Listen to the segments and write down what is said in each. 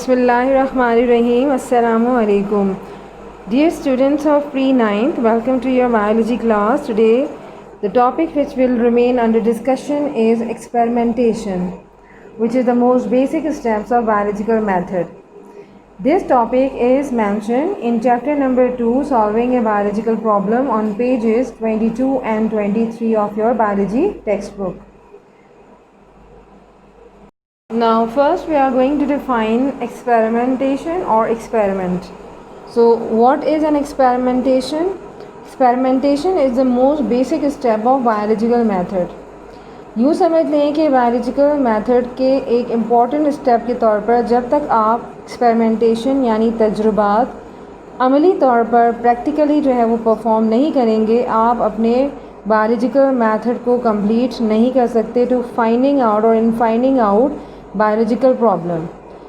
Bismillahirrahmanirrahim. Assalamu alaikum. Dear students of pre-9th, welcome to your biology class. Today, the topic which will remain under discussion is experimentation, which is the most basic steps of biological method. This topic is mentioned in chapter number 2, solving a biological problem, on pages 22 and 23 of your biology textbook. Now first we are going to define experimentation or experiment. So what is an experimentation? Experimentation is the most basic step of biological method. यूँ समझ लें कि biological method के एक important step के तौर पर जब तक आप एक्सपेरिमेंटेशन यानी तजुर्बात अमली तौर पर प्रैक्टिकली जो है वो परफॉर्म नहीं करेंगे, आप अपने बायोलॉजिकल मेथड को कंप्लीट नहीं कर सकते टू फाइंडिंग आउट और in finding out biological problem.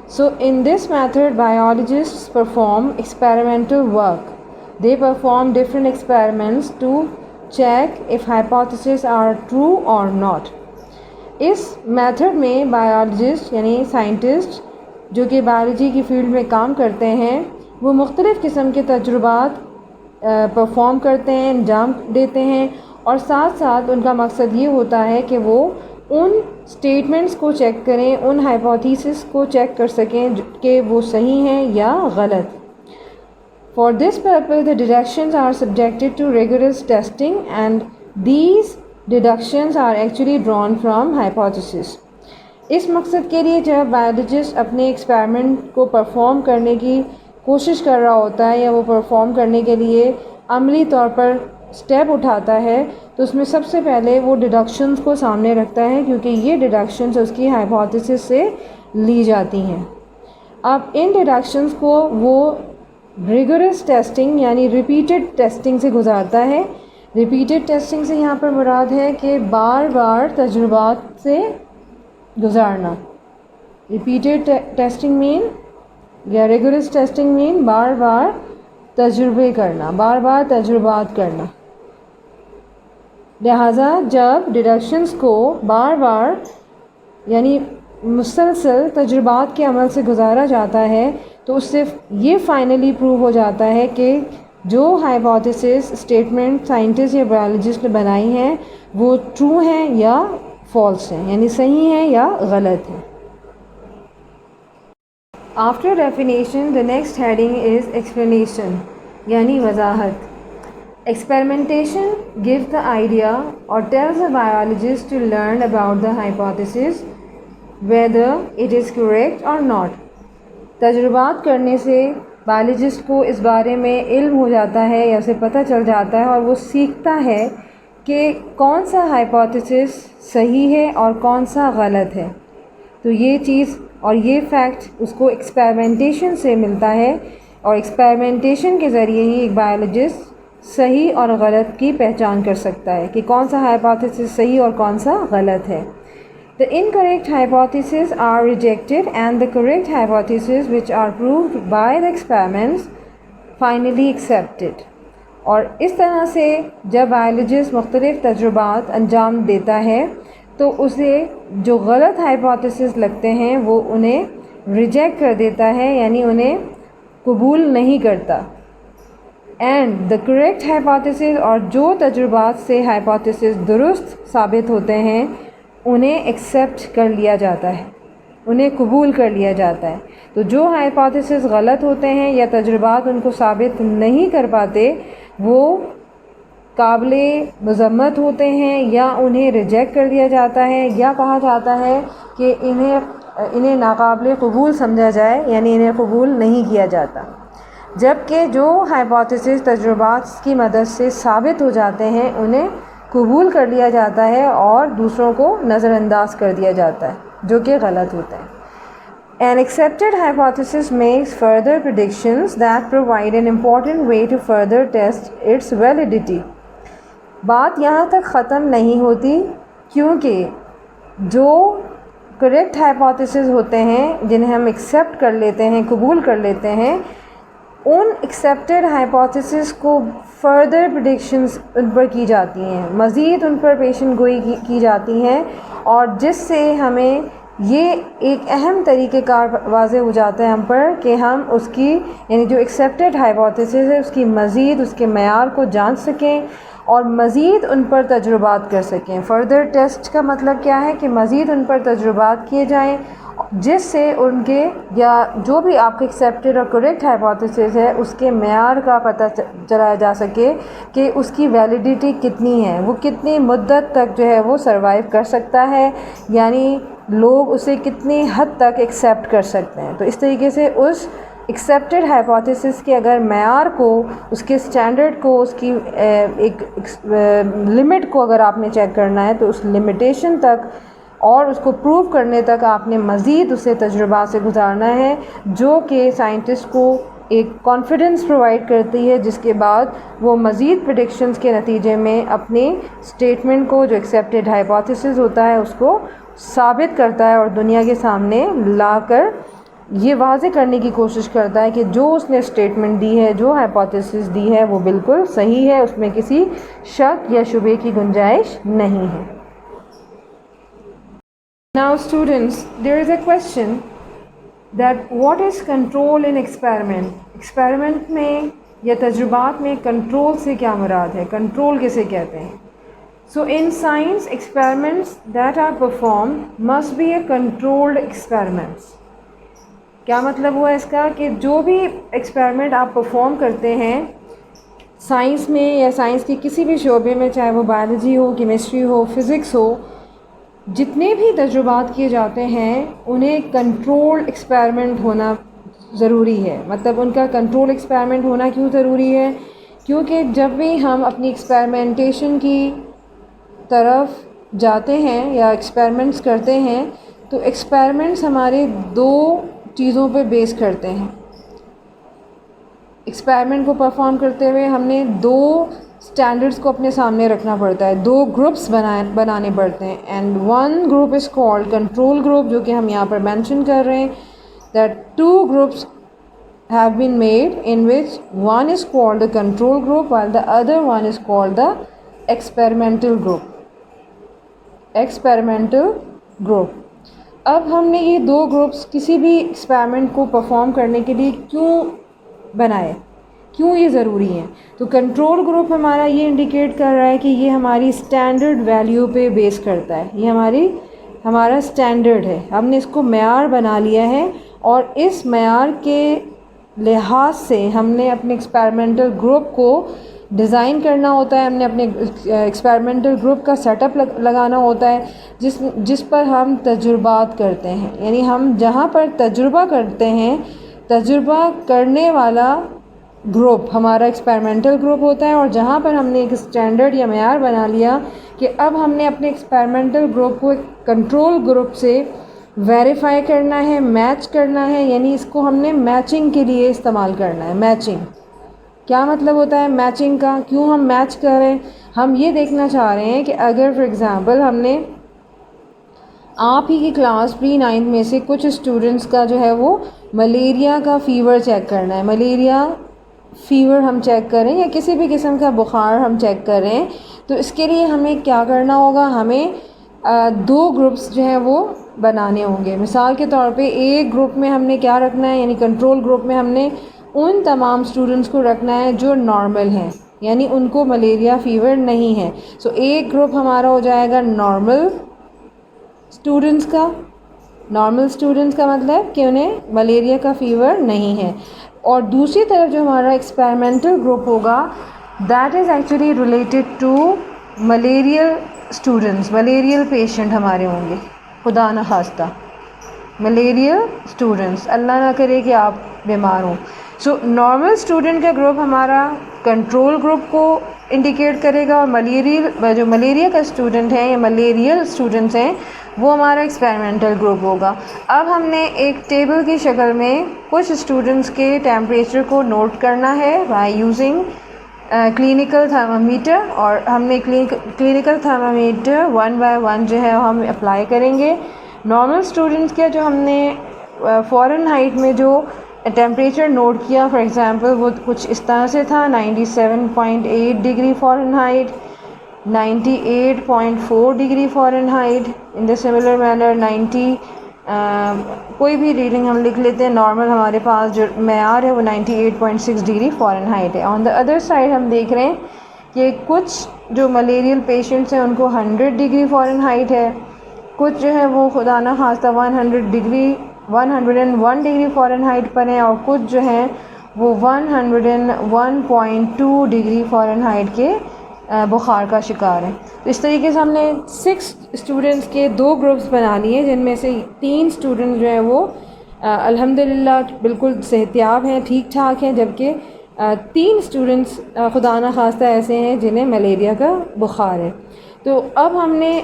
So in this method, biologists perform experimental work. They perform different experiments to check if hypotheses are true or not. इस method में biologist यानी scientist जो कि biology की field में काम करते हैं, वो मुख्तलिफ़ किस्म के तजुर्बात परफॉर्म करते हैं, अंजाम देते हैं, और साथ साथ उनका मकसद ये होता है कि वो उन स्टेटमेंट्स को चेक करें, उन हाइपोथेसिस को चेक कर सकें कि वो सही हैं या गलत. For this purpose the deductions are subjected to rigorous testing and these deductions are actually drawn from hypothesis. इस मकसद के लिए जब बायोलॉजिस्ट अपने एक्सपेरिमेंट को परफॉर्म करने की कोशिश कर रहा होता है या वो परफॉर्म करने के लिए अमली तौर पर स्टेप उठाता है, तो उसमें सबसे पहले वो डिडक्शंस को सामने रखता है, क्योंकि ये डिडक्शंस उसकी हाइपोथेसिस से ली जाती हैं. अब इन डिडक्शंस को वो रिगरस टेस्टिंग यानी रिपीटेड टेस्टिंग से गुजारता है. रिपीटेड टेस्टिंग से यहाँ पर मुराद है कि बार बार तजुर्बात से गुजारना. रिपीटेड टेस्टिंग मीन या रिगरस टेस्टिंग मीन बार बार तजुर्बे करना, बार बार तजुर्बात करना. लिहाजा जब डिडक्शंस को बार बार यानी मुसलसल तजुर्बात के अमल से गुजारा जाता है, तो उससे ये फाइनली प्रूव हो जाता है कि जो हाइपोथेसिस स्टेटमेंट साइंटिस्ट या बायोलॉजिस्ट ने बनाई हैं वो ट्रू हैं या फॉल्स हैं, यानी सही हैं या गलत हैं. After definition the next heading is explanation यानी वजाहत. Experimentation gives the idea or tells the biologist to learn about the hypothesis, whether it is correct or not. तजुर्बात करने से बायोलॉजिस्ट को इस बारे में इल्म हो जाता है या उसे पता चल जाता है, और वो सीखता है कि कौन सा हाइपोथेसिस सही है और कौन सा गलत है. तो ये चीज़ और ये फैक्ट उसको एक्सपेरिमेंटेशन से मिलता है, और एक्सपेरिमेंटेशन के ज़रिए ही एक बायोलॉजिस्ट सही और गलत की पहचान कर सकता है कि कौन सा हाइपोथेसिस सही और कौन सा गलत है. The incorrect hypothesis are rejected and the correct hypothesis which are proved by the experiments finally accepted. और इस तरह से जब बायोलॉजिस्ट मुख्तलिफ़ तजुर्बात अंजाम देता है, तो उसे जो गलत हाइपोथेसिस लगते हैं वो उन्हें रिजेक्ट कर देता है, यानी उन्हें कबूल नहीं करता. एंड द करेक्ट हाइपोथेसिस, और जो तजुर्बात से हाइपोथेसिस दुरुस्त साबित होते हैं उन्हें एक्सेप्ट कर लिया जाता है, उन्हें कबूल कर लिया जाता है. तो जो हाइपोथेसिस गलत होते हैं या तजुर्बात उनको साबित नहीं कर पाते, वो काबिले मज़म्मत होते हैं या उन्हें रिजेक्ट कर दिया जाता है, या कहा जाता है कि इन्हें नाकाबिले कबूल समझा जाए, यानी इन्हें कबूल नहीं किया जाता. जबकि जो हाइपोथेसिस तजुर्बात की मदद से साबित हो जाते हैं उन्हें कबूल कर लिया जाता है और दूसरों को नज़रअंदाज कर दिया जाता है, जो कि गलत होता है. An accepted hypothesis makes further predictions that provide an important way to further test its validity. बात यहाँ तक ख़त्म नहीं होती, क्योंकि जो करेक्ट हाइपोथेसिस होते हैं जिन्हें हम एक्सेप्ट कर लेते हैं, कबूल कर लेते हैं, उन एक्सेप्टेड हाइपोथेसिस को फर्दर प्रेडिक्शंस उन पर की जाती हैं, मज़ीद उन पर पेशन गोई की जाती हैं, और जिससे हमें ये एक अहम तरीक़ेकार वाज़े हो जाता है हम पर कि हम उसकी यानी जो एक्सेप्टेड हाइपोथेसिस है उसकी मज़ीद उसके मयार को जांच सकें और मज़ीद उन पर तजुर्बात कर सकें। फ़र्दर टेस्ट का मतलब क्या है कि मज़ीद उन पर तजुर्बात किए जाएँ जिससे उनके या जो भी आपके एक्सेप्टेड और करेक्ट हाइपोथेसिस है उसके मयार का पता चलाया जा सके कि उसकी वैलिडिटी कितनी है, वो कितनी मुद्दत तक जो है वो सरवाइव कर सकता है, यानी लोग उसे कितनी हद तक एक्सेप्ट कर सकते हैं। तो इस तरीके से उस एक्सेप्टेड हाइपोथेसिस के अगर मयार को, उसके स्टैंडर्ड को, उसकी एक लिमिट को अगर आपने चेक करना है तो उस लिमिटेशन तक और उसको प्रूव करने तक आपने मज़ीद उसे तजुर्बा से गुजारना है, जो कि साइंटिस्ट को एक कॉन्फिडेंस प्रोवाइड करती है जिसके बाद वो मज़ीद प्रेडिक्शंस के नतीजे में अपनी स्टेटमेंट को, जो एक्सेप्टेड हाइपोथेसिस होता है, उसको साबित करता है और दुनिया के सामने लाकर ये वाज़े करने की कोशिश करता है कि जो उसने स्टेटमेंट दी है, जो हाइपोथेसिस दी है, वो बिल्कुल सही है, उसमें किसी शक या शुबे की गुंजाइश नहीं है। Now students, there is a question that what is control in experiment? Experiment में या तजुर्बात में कंट्रोल से क्या मुराद है, कंट्रोल किसे कहते हैं? So in science, experiments that are performed must be a controlled experiments. क्या मतलब हुआ इसका कि जो भी एक्सपेरिमेंट आप परफॉर्म करते हैं साइंस में या साइंस के किसी भी शोबे में, चाहे वो बायोलॉजी हो, केमिस्ट्री हो, फिज़िक्स हो, जितने भी तजुर्बात किए जाते हैं उन्हें कंट्रोल एक्सपेरिमेंट होना ज़रूरी है। मतलब उनका कंट्रोल एक्सपेरिमेंट होना क्यों ज़रूरी है? क्योंकि जब भी हम अपनी एक्सपेरिमेंटेशन की तरफ जाते हैं या एक्सपेरिमेंट्स करते हैं तो एक्सपेरिमेंट्स हमारे दो चीज़ों पे बेस करते हैं। एक्सपेरिमेंट को परफॉर्म करते हुए हमने दो स्टैंडर्ड्स को अपने सामने रखना पड़ता है, दो ग्रुप्स बनाने पड़ते हैं। And one group is called control group, जो कि हम यहाँ पर मेंशन कर रहे हैं that two groups have been made in which one is called the control group while the other one is called the experimental group. experimental group. अब हमने ये दो ग्रुप्स किसी भी एक्सपेरिमेंट को परफॉर्म करने के लिए क्यों बनाए, क्यों ये ज़रूरी हैं? तो कंट्रोल ग्रुप हमारा ये इंडिकेट कर रहा है कि ये हमारी स्टैंडर्ड वैल्यू पे बेस करता है, ये हमारा स्टैंडर्ड है, हमने इसको मेयार बना लिया है और इस मेयार के लिहाज से हमने अपने एक्सपेरिमेंटल ग्रुप को डिज़ाइन करना होता है, हमने अपने एक्सपेरिमेंटल ग्रुप का सेटअप लगाना होता है जिस पर हम तजुर्बात करते हैं। यानी हम जहाँ पर तजुर्बा करते हैं, तजुर्बा करने वाला ग्रुप हमारा एक्सपेरिमेंटल ग्रुप होता है, और जहाँ पर हमने एक स्टैंडर्ड या मेयार बना लिया कि अब हमने अपने एक्सपेरिमेंटल ग्रुप को एक कंट्रोल ग्रुप से वेरीफाई करना है, मैच करना है, यानी इसको हमने मैचिंग के लिए इस्तेमाल करना है। मैचिंग क्या मतलब होता है मैचिंग का? क्यों हम मैच कर रहे हैं? हम ये देखना चाह रहे हैं कि अगर फॉर एग्ज़ाम्पल हमने आप ही की क्लास प्री-9 में से कुछ स्टूडेंट्स का जो है वो मलेरिया का फ़ीवर चेक करना है, मलेरिया फ़ीवर हम चेक करें या किसी भी किस्म का बुखार हम चेक करें, तो इसके लिए हमें क्या करना होगा? हमें दो ग्रुप्स जो हैं वो बनाने होंगे। मिसाल के तौर पे एक ग्रुप में हमने क्या रखना है, यानी कंट्रोल ग्रुप में हमने उन तमाम स्टूडेंट्स को रखना है जो नॉर्मल हैं, यानी उनको मलेरिया फ़ीवर नहीं है। सो एक ग्रुप हमारा हो जाएगा नॉर्मल स्टूडेंट्स का। नॉर्मल स्टूडेंट्स का मतलब कि उन्हें मलेरिया का फ़ीवर नहीं है, और दूसरी तरफ जो हमारा एक्सपेरिमेंटल ग्रुप होगा that is actually related to malarial students. Malarial patient हमारे होंगे, खुदा न खास्ता मलेरियल स्टूडेंट्स, अल्लाह ना करे कि आप बीमार हों। सो नॉर्मल स्टूडेंट का ग्रुप हमारा कंट्रोल ग्रुप को इंडिकेट करेगा, और जो मलेरिया का स्टूडेंट है या मलेरियल स्टूडेंट्स हैं वो हमारा एक्सपेरिमेंटल ग्रुप होगा। अब हमने एक टेबल की शक्ल में कुछ स्टूडेंट्स के टेम्परेचर को नोट करना है बाय यूजिंग क्लिनिकल थर्मामीटर, और हमने क्लिनिकल थर्मामीटर 1 बाय 1 जो है हम अप्लाई करेंगे। नॉर्मल स्टूडेंट्स के जो हमने फ़ारेनहाइट में जो टेम्परेचर नोट किया, फॉर एग्ज़ाम्पल वो कुछ इस तरह से था 97.8 degree Fahrenheit, 98.4 degree Fahrenheit, in the similar manner 90 कोई भी रीडिंग हम लिख लेते हैं। नॉर्मल हमारे पास जो मेयार है वो 98.6 डिग्री फ़ारेनहाइट है। ऑन द अदर साइड हम देख रहे हैं कि कुछ जो मलेरियल पेशेंट्स हैं उनको 100 डिग्री फ़ारेनहाइट है, कुछ जो है वो खुदा न खास्ता 101 डिग्री फ़ारेनहाइट पर हैं, और कुछ जो हैं वो 101.2 डिग्री फ़ारेनहाइट के बुखार का शिकार है। तो इस तरीके से हमने 6 स्टूडेंट्स के 2 ग्रुप्स बना लिए, जिनमें से 3 स्टूडेंट जो हैं वो अल्हम्दुलिल्लाह बिल्कुल सेहतियाब हैं, ठीक ठाक हैं, जबकि 3 स्टूडेंट्स खुदा न खास्ता ऐसे हैं जिन्हें मलेरिया का बुखार है। तो अब हमने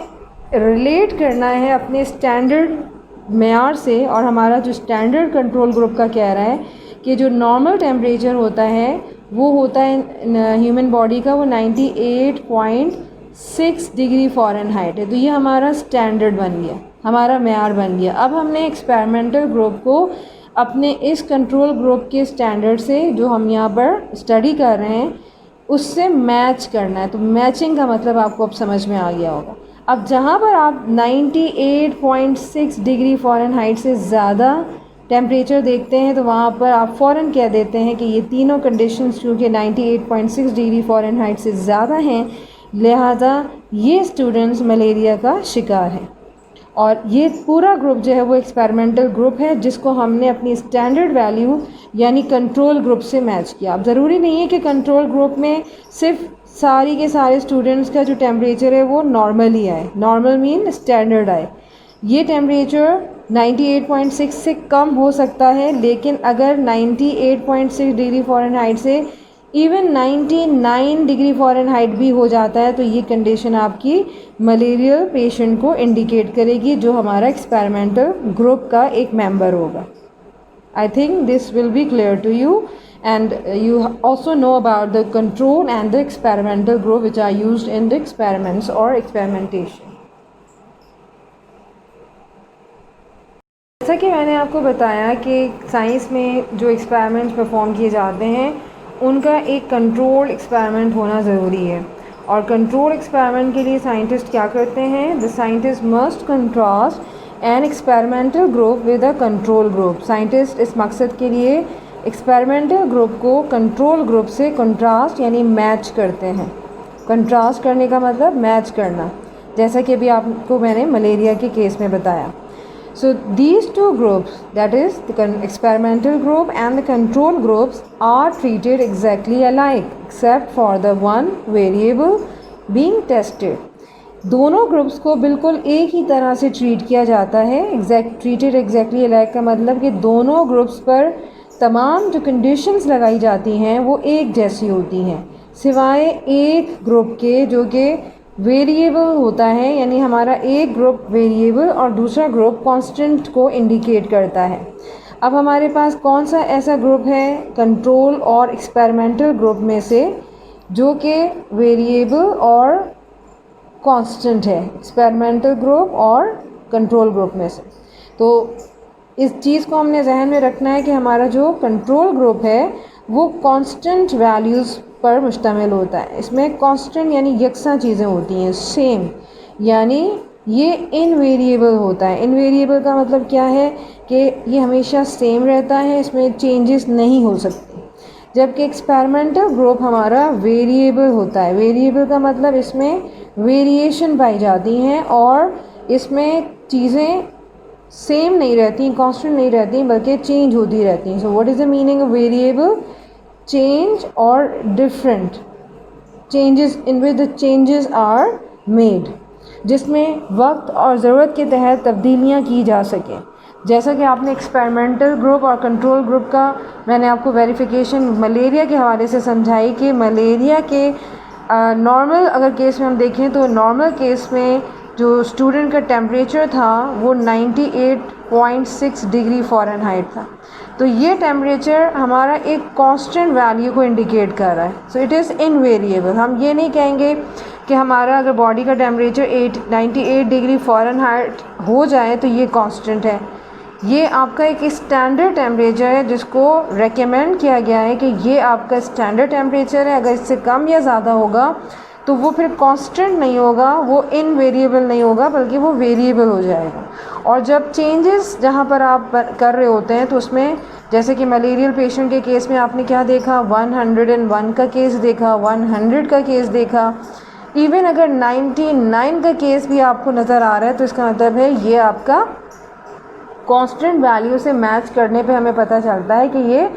रिलेट करना है अपने स्टैंडर्ड मेयार से, और हमारा जो स्टैंडर्ड कंट्रोल ग्रुप का कह रहा है कि जो नॉर्मल टेम्परेचर होता है वो होता है ह्यूमन बॉडी का, वो 98.6 डिग्री फ़ारेनहाइट है। तो ये हमारा स्टैंडर्ड बन गया, हमारा मेयार बन गया। अब हमने एक्सपेरिमेंटल ग्रुप को अपने इस कंट्रोल ग्रुप के स्टैंडर्ड से, जो हम यहाँ पर स्टडी कर रहे हैं, उससे मैच करना है। तो मैचिंग का मतलब आपको अब समझ में आ गया होगा। अब जहाँ पर आप 98.6 डिग्री फ़ारेनहाइट से ज़्यादा टेम्परेचर देखते हैं तो वहाँ पर आप फ़ौरन कह देते हैं कि ये तीनों कंडीशंस चूँकि 98.6 डिग्री फ़ारेनहाइट से ज़्यादा हैं, लिहाजा ये स्टूडेंट्स मलेरिया का शिकार हैं। और ये पूरा ग्रुप जो है वो एक्सपेरिमेंटल ग्रुप है, जिसको हमने अपनी स्टैंडर्ड वैल्यू यानी कंट्रोल ग्रुप से मैच किया। अब ज़रूरी नहीं है कि कंट्रोल ग्रुप में सिर्फ सारी के सारे स्टूडेंट्स का जो टेम्परेचर है वो नॉर्मल ही आए, नॉर्मल मीन स्टैंडर्ड आए। ये टेम्परेचर 98.6 से कम हो सकता है, लेकिन अगर 98.6 डिग्री फ़ारेनहाइट से इवन 99 डिग्री फ़ारेनहाइट भी हो जाता है तो ये कंडीशन आपकी मलेरियल पेशेंट को इंडिकेट करेगी, जो हमारा एक्सपेरिमेंटल ग्रुप का एक मेंबर होगा। I think this will be clear to you, and you also know about the control and the experimental group which are used in the experiments or experimentation. जैसा कि मैंने आपको बताया कि साइंस में जो एक्सपेरिमेंट्स परफॉर्म किए जाते हैं उनका एक कंट्रोल एक्सपेरिमेंट होना ज़रूरी है, और कंट्रोल एक्सपेरिमेंट के लिए साइंटिस्ट क्या करते हैं? The scientist must contrast an experimental group with a control group. Scientist इस मकसद के लिए एक्सपेरिमेंटल ग्रुप को कंट्रोल ग्रुप से कंट्रास्ट यानी मैच करते हैं। कंट्रास्ट करने का मतलब मैच करना, जैसा कि अभी आपको मैंने मलेरिया के केस में बताया। So these two groups, that is the experimental group and the control groups, are treated exactly alike except for the one variable being tested. दोनों ग्रुप्स को बिल्कुल एक ही तरह से ट्रीट किया जाता है। ट्रीटेड एग्जैक्टली अलाइक का मतलब कि दोनों ग्रुप्स पर तमाम जो कंडीशंस लगाई जाती हैं वो एक जैसी होती हैं, सिवाय एक ग्रुप के जो कि वेरिएबल होता है, यानी हमारा एक ग्रुप वेरिएबल और दूसरा ग्रुप कांस्टेंट को इंडिकेट करता है। अब हमारे पास कौन सा ऐसा ग्रुप है कंट्रोल और एक्सपेरिमेंटल ग्रुप में से जो कि वेरिएबल और कांस्टेंट है? एक्सपेरिमेंटल ग्रुप और कंट्रोल ग्रुप में से। तो इस चीज़ को हमने जहन में रखना है कि हमारा जो कंट्रोल ग्रुप है वो कांस्टेंट वैल्यूज़ पर मुश्तमिल होता है। इसमें कांस्टेंट यानी यकसा चीज़ें होती हैं, सेम, यानी ये इनवेरिएबल होता है। इनवेरिएबल का मतलब क्या है कि ये हमेशा सेम रहता है, इसमें चेंजेस नहीं हो सकते। जबकि एक्सपेरिमेंटल ग्रुप हमारा वेरिएबल होता है। वेरिएबल का मतलब इसमें वेरिएशन पाई जाती हैं और इसमें चीज़ें सेम नहीं रहती, कांस्टेंट नहीं रहती, बल्कि चेंज होती रहती हैं। So what is the meaning of variable? Change और different changes in which the changes are made, जिसमें वक्त और ज़रूरत के तहत तब्दीलियाँ की जा सकें। जैसा कि आपने एक्सपेरिमेंटल ग्रुप और कंट्रोल ग्रुप का मैंने आपको वेरिफिकेशन मलेरिया के हवाले से समझाई कि मलेरिया के नॉर्मल अगर केस में हम देखें तो नॉर्मल केस में जो स्टूडेंट का टेम्परेचर था वो 98.6 डिग्री फ़ारेनहाइट था। तो ये टेम्परेचर हमारा एक कांस्टेंट वैल्यू को इंडिकेट कर रहा है। So it is invariable. हम ये नहीं कहेंगे कि हमारा अगर बॉडी का टेम्परेचर 98 डिग्री फ़ारेनहाइट हो जाए तो ये कांस्टेंट है। ये आपका एक स्टैंडर्ड टेम्परेचर है जिसको रेकमेंड किया गया है कि ये आपका स्टैंडर्ड टेम्परेचर है। अगर इससे कम या ज़्यादा होगा तो वो फिर कांस्टेंट नहीं होगा, वो इनवेरिएबल नहीं होगा, बल्कि वो वेरिएबल हो जाएगा। और जब चेंजेस जहाँ पर आप कर रहे होते हैं तो उसमें जैसे कि मलेरियल पेशेंट के केस में आपने क्या देखा, 101 का केस देखा, 100 का केस देखा, इवन अगर 99 का केस भी आपको नज़र आ रहा है तो इसका मतलब है ये आपका कांस्टेंट वैल्यू से मैच करने पे हमें पता चलता है कि ये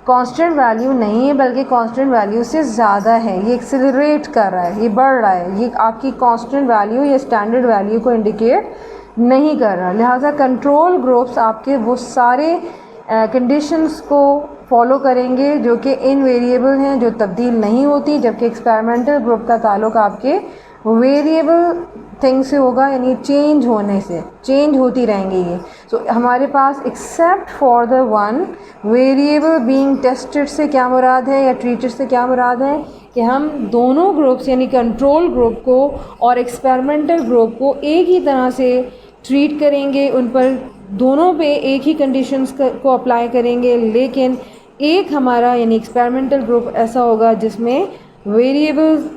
कांस्टेंट वैल्यू नहीं है बल्कि कांस्टेंट वैल्यू से ज़्यादा है, ये एक्सेलरेट कर रहा है, ये बढ़ रहा है, ये आपकी कांस्टेंट वैल्यू या स्टैंडर्ड वैल्यू को इंडिकेट नहीं कर रहा। लिहाजा कंट्रोल ग्रुप्स आपके वो सारे कंडीशंस को फॉलो करेंगे जो कि इनवेरिएबल हैं, जो तब्दील नहीं होती, जबकि एक्सपेरिमेंटल ग्रुप का ताल्लुक आपके वेरिएबल थिंग से होगा, यानी चेंज होने से, चेंज होती रहेंगी ये। सो हमारे पास except for the one variable being tested से क्या मुराद है या ट्रीटेड से क्या मुराद है कि हम दोनों ग्रुप्स यानी कंट्रोल ग्रुप को और एक्सपेरिमेंटल ग्रुप को एक ही तरह से ट्रीट करेंगे, उन पर दोनों पे एक ही कंडीशंस को अप्लाई करेंगे, लेकिन एक हमारा यानी एक्सपेरिमेंटल ग्रुप ऐसा होगा जिसमें वेरिएबल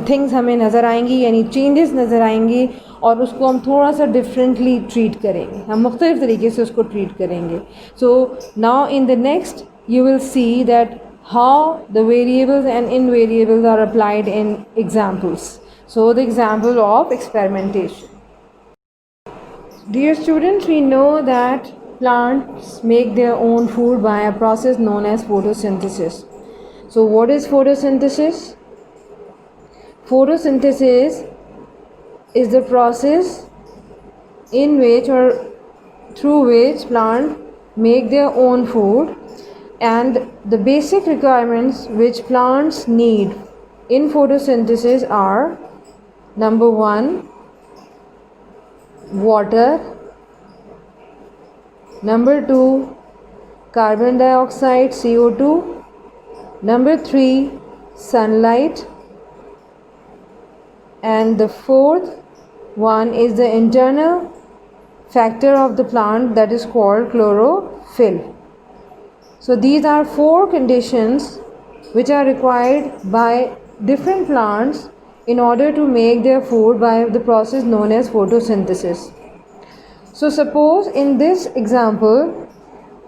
थिंग्स हमें नज़र आएंगी यानी चेंजेस नज़र आएंगी और उसको हम थोड़ा सा डिफरेंटली ट्रीट करेंगे, हम मुख्तलिफ तरीके से उसको ट्रीट करेंगे। So now in the next you will see that how the variables and invariables are applied in examples. So the example of experimentation. Dear students, we know that plants make their own food by a process known as photosynthesis. So what is photosynthesis? Photosynthesis is the process in which or through which plants make their own food, and the basic requirements which plants need in photosynthesis are: number 1, water, number 2, carbon dioxide CO2, number 3, sunlight, and the fourth one is the internal factor of the plant that is called chlorophyll. So these are 4 conditions which are required by different plants in order to make their food by the process known as photosynthesis. So suppose in this example,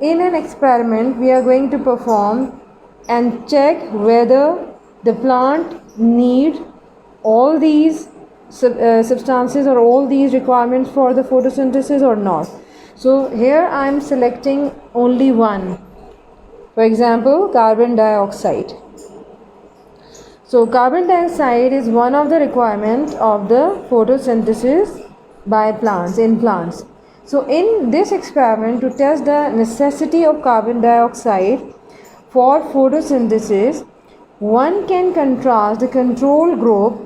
in an experiment we are going to perform and check whether the plant need all these substances or all these requirements for the photosynthesis or not. So here I am selecting only one, for example carbon dioxide. So carbon dioxide is one of the requirements of the photosynthesis by plants, in plants. So in this experiment, to test the necessity of carbon dioxide for photosynthesis, one can contrast the control group,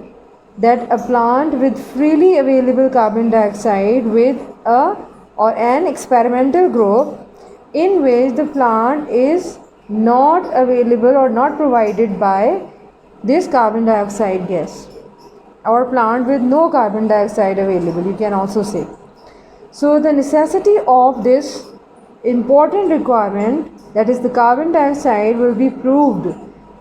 that a plant with freely available carbon dioxide, with an experimental group in which the plant is not available or not provided by this carbon dioxide gas, or plant with no carbon dioxide available, you can also say. So the necessity of this important requirement, that is the carbon dioxide, will be proved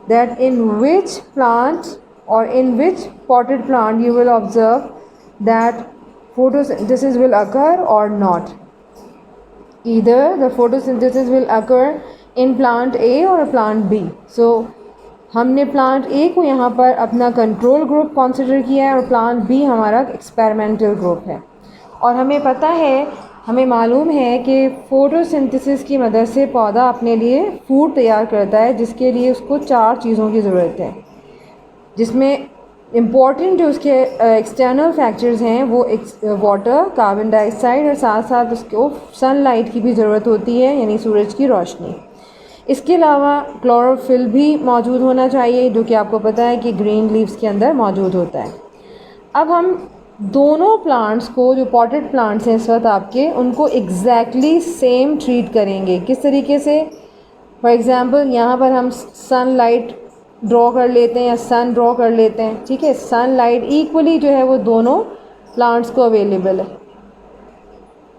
that in which plant or in which potted plant you will observe that photosynthesis will occur or not. Either the photosynthesis will occur in plant A or plant B. So हमने plant A को यहाँ पर अपना control group consider किया है और plant B हमारा experimental group है। और हमें पता है, हमें मालूम है कि फ़ोटोसिंथेसिस की मदद से पौधा अपने लिए फूड तैयार करता है, जिसके लिए उसको 4 चीज़ों की ज़रूरत है, जिसमें इम्पॉर्टेंट जो उसके एक्सटर्नल फैक्टर्स हैं वो वाटर, कार्बन डाइऑक्साइड और साथ साथ उसको सनलाइट की भी ज़रूरत होती है, यानी सूरज की रोशनी। इसके अलावा क्लोरोफिल भी मौजूद होना चाहिए, जो कि आपको पता है कि ग्रीन लीव्स के अंदर मौजूद होता है। अब हम दोनों प्लांट्स को, जो पॉटेड प्लांट्स हैं इस वक्त आपके, उनको एग्जैक्टली सेम ट्रीट करेंगे। किस तरीके से? फॉर एग्ज़ाम्पल यहाँ पर हम सनलाइट ड्रॉ कर लेते हैं या सन ड्रॉ कर लेते हैं, ठीक है। सनलाइट इक्वली जो है वो दोनों प्लांट्स को अवेलेबल है,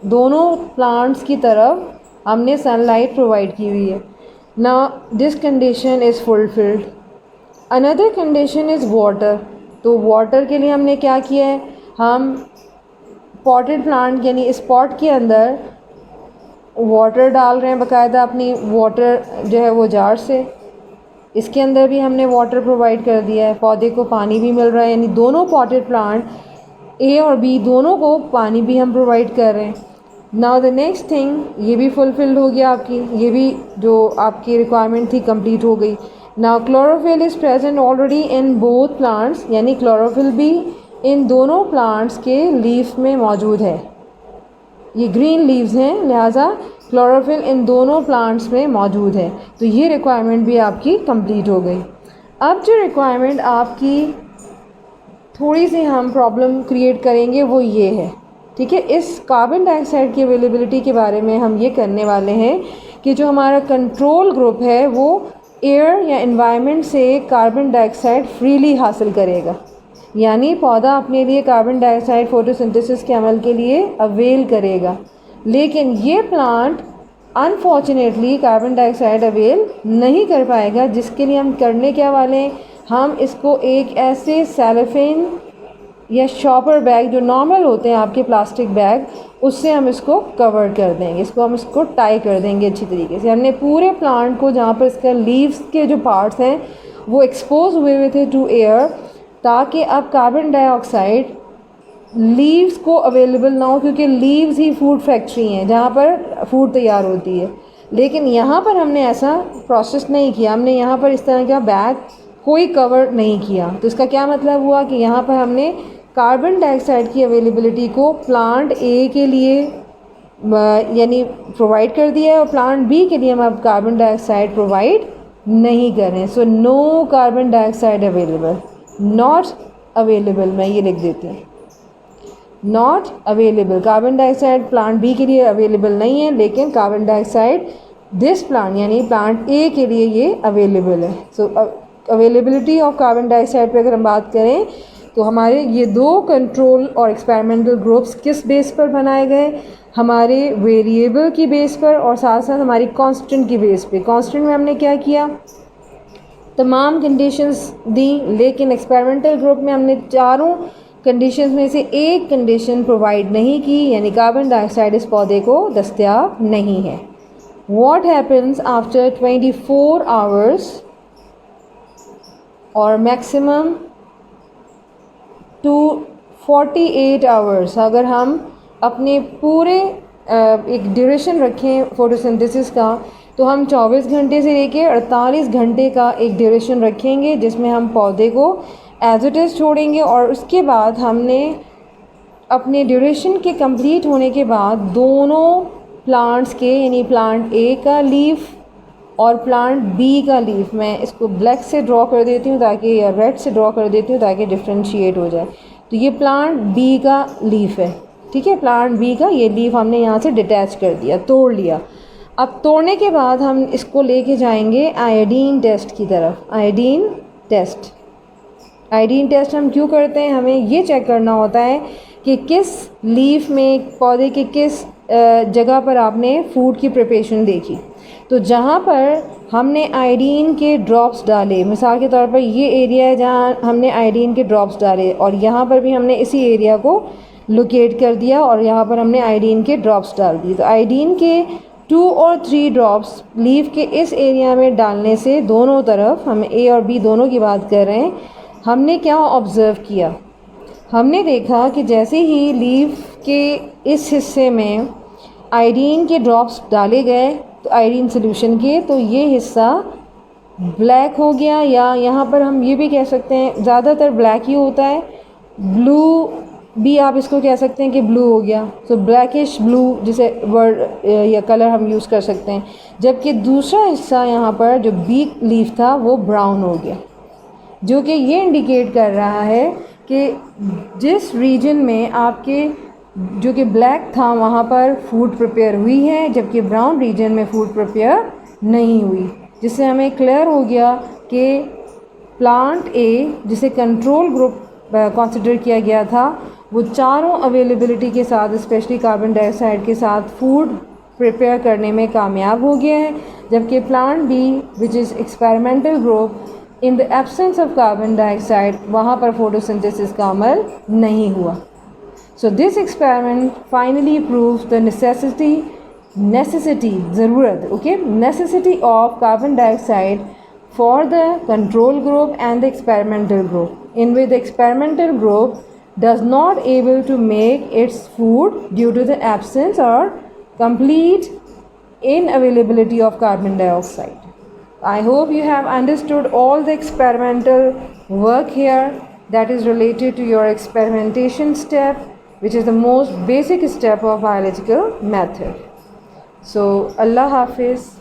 दोनों प्लांट्स की तरफ हमने सनलाइट प्रोवाइड की हुई है। Now this condition is fulfilled. Another condition is water. तो water के लिए हमने क्या किया है, हम पॉटेड प्लांट यानी इस पॉट के अंदर वाटर डाल रहे हैं बाकायदा, अपनी वाटर जो है वो जार से, इसके अंदर भी हमने वाटर प्रोवाइड कर दिया है, पौधे को पानी भी मिल रहा है, यानी दोनों पॉटेड प्लांट ए और बी दोनों को पानी भी हम प्रोवाइड कर रहे हैं। नाउ द नेक्स्ट थिंग, ये भी फुलफिल्ड हो गया आपकी, ये भी जो आपकी रिक्वायरमेंट थी कंप्लीट हो गई। Now chlorophyll is present already in both plants, यानी क्लोरोफिल भी इन दोनों प्लांट्स के लीव्स में मौजूद है, ये ग्रीन लीव्स हैं, लिहाजा क्लोरोफिल इन दोनों प्लांट्स में मौजूद है। तो ये रिक्वायरमेंट भी आपकी कंप्लीट हो गई। अब जो रिक्वायरमेंट आपकी थोड़ी सी हम प्रॉब्लम क्रिएट करेंगे वो ये है, ठीक है। इस कार्बन डाइऑक्साइड की अवेलेबिलिटी के बारे में हम ये करने वाले हैं कि जो हमारा कंट्रोल ग्रुप है वो एयर या एनवायरनमेंट से कार्बन डाइऑक्साइड फ्रीली हासिल करेगा, यानी पौधा अपने लिए कार्बन डाइऑक्साइड फोटोसिंथेसिस के अमल के लिए अवेल करेगा, लेकिन ये plant unfortunately carbon dioxide avail नहीं कर पाएगा, जिसके लिए हम करने क्या वाले हैं, हम इसको एक ऐसे सेलोफेन या शॉपर बैग जो नॉर्मल होते हैं आपके प्लास्टिक बैग, उससे हम इसको कवर कर देंगे, हम इसको टाई कर देंगे अच्छी तरीके से। हमने पूरे प्लांट को जहाँ पर इसका लीव्स के जो पार्ट्स हैं वो एक्सपोज हुए थे टू एयर, ताकि अब कार्बन डाइऑक्साइड लीव्स को अवेलेबल ना हो, क्योंकि लीव्स ही फूड फैक्ट्री हैं जहाँ पर फूड तैयार होती है। लेकिन यहाँ पर हमने ऐसा प्रोसेस नहीं किया, हमने यहाँ पर इस तरह का बैग कोई कवर नहीं किया। तो इसका क्या मतलब हुआ कि यहाँ पर हमने कार्बन डाइऑक्साइड की अवेलेबिलिटी को प्लांट ए के लिए यानी प्रोवाइड कर दिया है, और प्लांट बी के लिए हम अब कार्बन डाइऑक्साइड प्रोवाइड नहीं कर रहे हैं। So no carbon dioxide available, not available, मैं ये लिख देती हूँ, not available. Carbon dioxide plant B के लिए अवेलेबल नहीं है, लेकिन कार्बन डाइऑक्साइड दिस प्लांट यानी प्लांट ए के लिए ये अवेलेबल है। So availability of carbon dioxide पे अगर हम बात करें तो हमारे ये दो कंट्रोल और एक्सपेरिमेंटल ग्रुप्स किस बेस पर बनाए गए, हमारे वेरिएबल की बेस पर और साथ साथ हमारी कांस्टेंट की बेस पे। कांस्टेंट में हमने क्या किया, तमाम कंडीशंस दी, लेकिन एक्सपेरिमेंटल ग्रुप में हमने चारों कंडीशंस में से एक कंडीशन प्रोवाइड नहीं की, यानी कार्बन डाइऑक्साइड इस पौधे को दस्तयाब नहीं है। व्हाट हैपन्स आफ्टर 24 आवर्स और मैक्सिमम टू 48 आवर्स, अगर हम अपने पूरे एक ड्यूरेशन रखें फोटोसिंथेसिस का, तो हम 24 घंटे से लेके 48 घंटे का एक ड्यूरेशन रखेंगे, जिसमें हम पौधे को एज इट इज़ छोड़ेंगे। और उसके बाद हमने अपने ड्यूरेशन के कंप्लीट होने के बाद दोनों प्लांट्स के, यानी प्लांट ए का लीफ और प्लांट बी का लीफ, मैं इसको ब्लैक से ड्रॉ कर देती हूँ ताकि, या रेड से ड्रॉ कर देती हूँ ताकि डिफ्रेंशिएट हो जाए। तो ये प्लांट बी का लीफ है, ठीक है, प्लांट बी का ये लीफ हमने यहाँ से डिटैच कर दिया, तोड़ लिया। अब तोड़ने के बाद हम इसको लेके जाएंगे आयोडीन टेस्ट की तरफ। आयोडीन टेस्ट हम क्यों करते हैं, हमें ये चेक करना होता है कि किस लीफ में, पौधे के किस जगह पर आपने फूड की प्रिपरेशन देखी। तो जहाँ पर हमने आयोडीन के ड्रॉप्स डाले, मिसाल के तौर पर ये एरिया है जहाँ हमने आयोडीन के ड्रॉप्स डाले, और यहाँ पर भी हमने इसी एरिया को लोकेट कर दिया और यहाँ पर हमने आयोडीन के ड्रॉप्स डाल दिए। तो आयोडीन के 2 और 3 ड्रॉप्स लीफ के इस एरिया में डालने से दोनों तरफ, हम ए और बी दोनों की बात कर रहे हैं, हमने क्या ऑब्ज़र्व किया, हमने देखा कि जैसे ही लीफ के इस हिस्से में आयोडीन के ड्रॉप्स डाले गए, तो आयोडीन सोल्यूशन के, तो ये हिस्सा ब्लैक हो गया, या यहाँ पर हम ये भी कह सकते हैं ज़्यादातर ब्लैक ही होता है, ब्लू भी आप इसको कह सकते हैं कि ब्लू हो गया। तो ब्लैकिश ब्लू जिसे वर्ड या कलर हम यूज़ कर सकते हैं। जबकि दूसरा हिस्सा यहाँ पर जो बी लीफ था वो ब्राउन हो गया, जो कि ये इंडिकेट कर रहा है कि जिस रीजन में आपके जो कि ब्लैक था वहाँ पर फूड प्रिपेयर हुई है, जबकि ब्राउन रीजन में फूड प्रिपेयर नहीं हुई, जिससे हमें क्लियर हो गया कि प्लांट ए जिसे कंट्रोल ग्रुप कंसिडर किया गया था वो चारों अवेलेबिलिटी के साथ, स्पेशली कार्बन डाइऑक्साइड के साथ फूड प्रिपेयर करने में कामयाब हो गया है, जबकि plant B which is experimental group, in the absence of carbon dioxide, वहाँ पर फोटोसिंथेसिस का अमल नहीं हुआ। So this experiment finally proves the necessity of carbon dioxide for the control group and the experimental group, in which the experimental group does not able to make its food due to the absence or complete inavailability of carbon dioxide. I hope you have understood all the experimental work here that is related to your experimentation step, which is the most basic step of biological method. So Allah Hafiz.